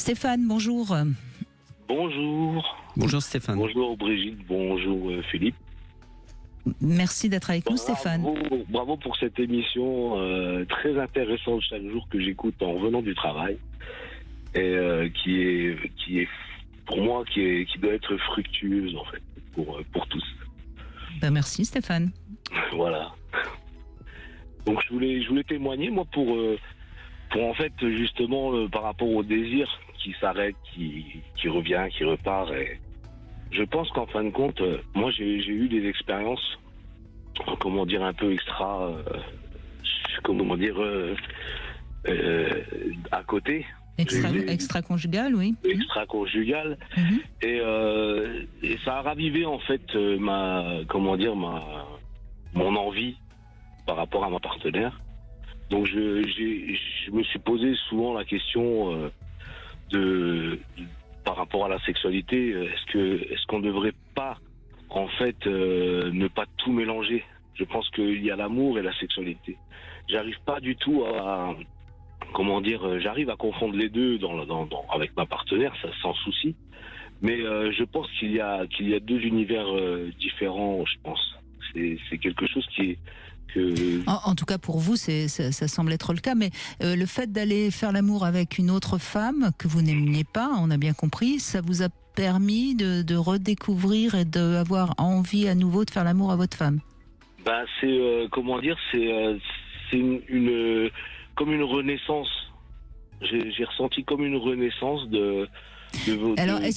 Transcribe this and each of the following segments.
Stéphane, bonjour. Bonjour. Bonjour Stéphane. Bonjour Brigitte, bonjour Philippe. Merci d'être avec nous Stéphane. Bravo pour cette émission très intéressante chaque jour que j'écoute en revenant du travail et qui est pour moi qui doit être fructueuse en fait pour tous. Ben merci Stéphane. Voilà. Donc je voulais témoigner moi pour en fait justement par rapport au désir qui s'arrête, qui revient, qui repart. Et je pense qu'en fin de compte, moi j'ai eu des expériences, comment dire, un peu à côté. Extra-conjugal, oui. Extra-conjugal. Et ça a ravivé en fait mon envie par rapport à ma partenaire. Donc je me suis posé souvent la question par rapport à la sexualité, est-ce qu'on ne devrait pas en fait ne pas tout mélanger. Je pense qu'il y a l'amour et la sexualité. J'arrive pas du tout j'arrive à confondre les deux avec ma partenaire, ça sans souci. Mais je pense qu'il y a deux univers différents, je pense. C'est quelque chose En tout cas, pour vous, ça semble être le cas. Mais le fait d'aller faire l'amour avec une autre femme que vous n'aimiez pas, on a bien compris, ça vous a permis de redécouvrir et d'avoir envie à nouveau de faire l'amour à votre femme. C'est comme une renaissance. J'ai ressenti comme une renaissance de la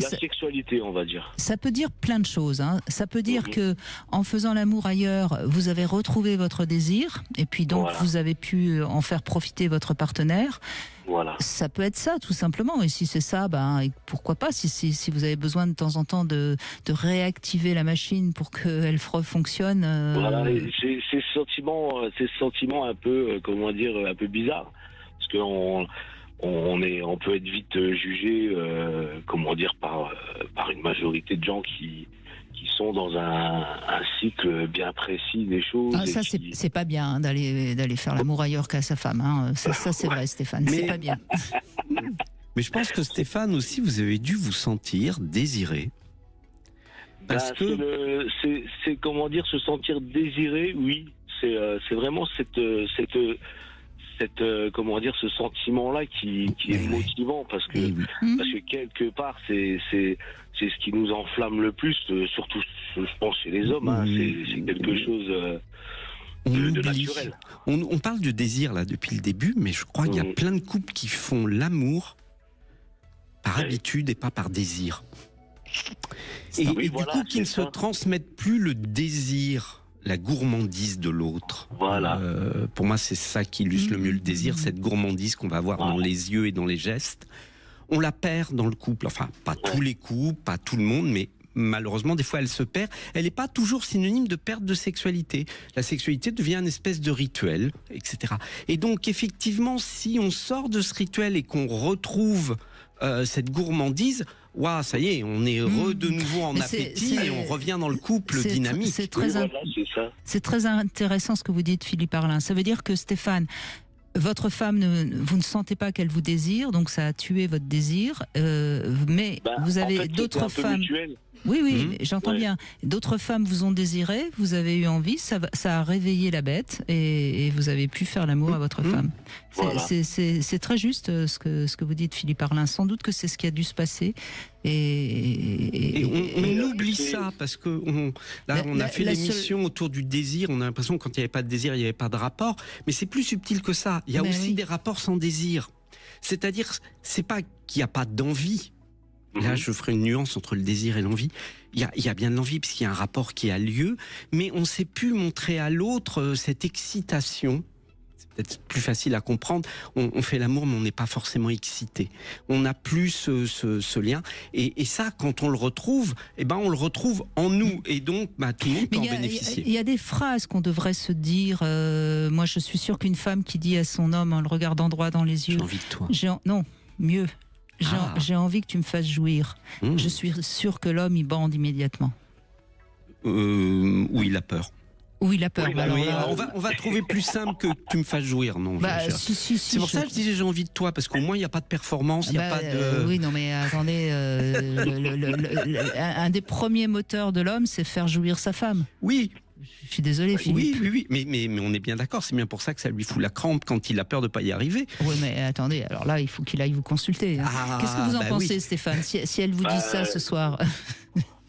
sexualité, on va dire. Ça peut dire plein de choses. Ça peut dire que en faisant l'amour ailleurs, vous avez retrouvé votre désir, et puis donc vous avez pu en faire profiter votre partenaire. Voilà. Ça peut être ça, tout simplement. Et si c'est ça, pourquoi pas, si vous avez besoin de temps en temps de réactiver la machine pour qu'elle fonctionne. Voilà, c'est ce sentiment un peu, un peu bizarre. Parce qu'on peut être vite jugé, par une majorité de gens qui sont dans un cycle bien précis des choses. Ça, c'est pas bien d'aller faire l'amour ailleurs qu'à sa femme. Ça, c'est vrai, Stéphane. C'est pas bien. Mais je pense que Stéphane aussi, vous avez dû vous sentir désiré. Parce que c'est se sentir désiré, oui. C'est vraiment ce sentiment-là qui est motivant parce que quelque part c'est ce qui nous enflamme le plus, surtout je pense chez les hommes. C'est quelque chose de naturel. On parle de désir là depuis le début, mais je crois qu'il y a plein de couples qui font l'amour par habitude et pas par désir. Et du coup qui ne se transmettent plus le désir, la gourmandise de l'autre. Voilà. Pour moi, c'est ça qui illustre le mieux le désir, cette gourmandise qu'on va avoir dans les yeux et dans les gestes. On la perd dans le couple. Enfin, pas tous les couples, pas tout le monde, mais malheureusement, des fois, elle se perd. Elle n'est pas toujours synonyme de perte de sexualité. La sexualité devient une espèce de rituel, etc. Et donc, effectivement, si on sort de ce rituel et qu'on retrouve cette gourmandise, ça y est, on est heureux de nouveau en appétit et on revient dans le couple dynamique. C'est très intéressant ce que vous dites, Philippe Arlin. Ça veut dire que Stéphane, votre femme, vous ne sentez pas qu'elle vous désire, donc ça a tué votre désir, mais vous avez d'autres femmes. Mutuel. Oui, j'entends bien. D'autres femmes vous ont désiré, vous avez eu envie, ça a réveillé la bête et vous avez pu faire l'amour à votre femme. C'est très juste ce que vous dites, Philippe Arlin. Sans doute que c'est ce qui a dû se passer. Et on oublie ça parce que on a fait l'émission autour du désir. On a l'impression que quand il n'y avait pas de désir, il n'y avait pas de rapport. Mais c'est plus subtil que ça. Il y a aussi des rapports sans désir. C'est-à-dire, c'est pas qu'il n'y a pas d'envie. Là, je ferai une nuance entre le désir et l'envie. Il y a bien de l'envie puisqu'il y a un rapport qui a lieu, mais on ne sait plus montrer à l'autre cette excitation. C'est peut-être plus facile à comprendre. On fait l'amour, mais on n'est pas forcément excité. On n'a plus ce lien. Et ça, quand on le retrouve, on le retrouve en nous. Et donc, tout le monde peut en bénéficier. Il y a des phrases qu'on devrait se dire. Moi, je suis sûre qu'une femme qui dit à son homme en le regardant droit dans les yeux... J'ai envie de toi. Non, mieux. J'ai envie que tu me fasses jouir. Je suis sûre que l'homme, il bande immédiatement. Ou il a peur. Oui, il a peur. Oui, on va trouver plus simple que tu me fasses jouir, non. C'est pour ça que je disais j'ai envie de toi, parce qu'au moins il n'y a pas de performance, il n'y a pas de... Oui, non mais attendez, un des premiers moteurs de l'homme, c'est faire jouir sa femme. Oui. Je suis désolé, Philippe. Oui, mais on est bien d'accord, c'est bien pour ça que ça lui fout la crampe quand il a peur de ne pas y arriver. Oui, mais attendez, alors là, il faut qu'il aille vous consulter. Hein. Qu'est-ce que vous en pensez, Stéphane, si elle vous dit ça ce soir?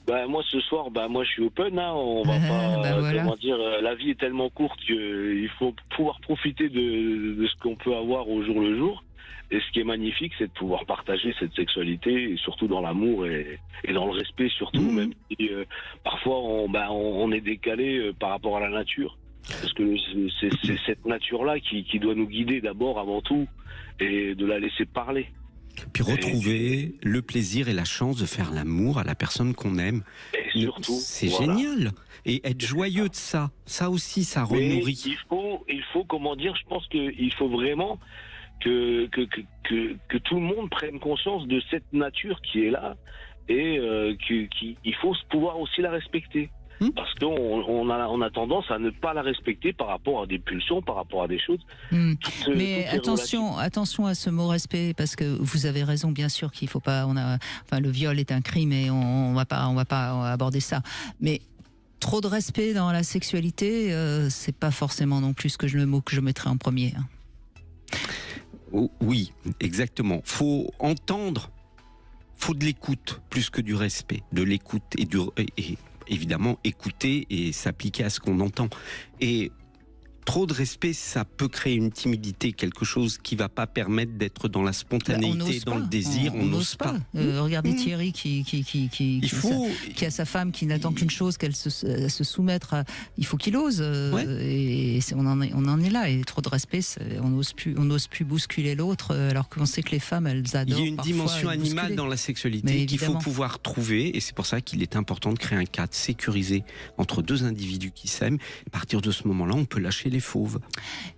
Moi ce soir, moi je suis open, hein, on va pas, voilà. comment dire, la vie est tellement courte qu'il faut pouvoir profiter de ce qu'on peut avoir au jour le jour. Et ce qui est magnifique, c'est de pouvoir partager cette sexualité, et surtout dans l'amour et dans le respect, surtout, même si parfois on est décalé par rapport à la nature. Parce que c'est cette nature-là qui doit nous guider d'abord, avant tout, et de la laisser parler. Puis retrouver le plaisir et la chance de faire l'amour à la personne qu'on aime. Et surtout, c'est génial. Et être joyeux de ça, ça aussi, ça renourrit. Il faut, comment dire, je pense qu'il faut vraiment que tout le monde prenne conscience de cette nature qui est là et qu'il faut pouvoir aussi la respecter. Parce qu'on a tendance à ne pas la respecter par rapport à des pulsions, par rapport à des choses. Mais attention à ce mot respect, parce que vous avez raison, bien sûr qu'il faut pas. Le viol est un crime et on va pas aborder ça. Mais trop de respect dans la sexualité, c'est pas forcément non plus le mot que je mettrais en premier. Oui, exactement. Faut entendre, faut de l'écoute plus que du respect, de l'écoute et évidemment écouter et s'appliquer à ce qu'on entend. Et trop de respect, ça peut créer une timidité, quelque chose qui va pas permettre d'être dans la spontanéité, dans le désir. On n'ose pas. Regardez Thierry qui a sa femme qui n'attend qu'une chose, qu'elle se soumette. Il faut qu'il ose. Et on en est là. Et trop de respect, on n'ose plus bousculer l'autre, alors qu'on sait que les femmes, elles adorent. Il y a une dimension animale dans la sexualité qu'il faut pouvoir trouver. Et c'est pour ça qu'il est important de créer un cadre sécurisé entre deux individus qui s'aiment. À partir de ce moment-là, on peut lâcher les fauves.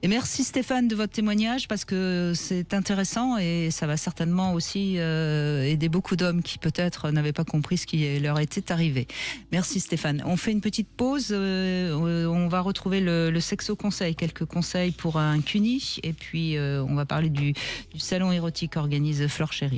Et merci Stéphane de votre témoignage, parce que c'est intéressant et ça va certainement aussi aider beaucoup d'hommes qui peut-être n'avaient pas compris ce qui leur était arrivé. Merci Stéphane. On fait une petite pause, on va retrouver le sexo conseil, quelques conseils pour un CUNY, et puis on va parler du salon érotique qu'organise Fleur Chérie.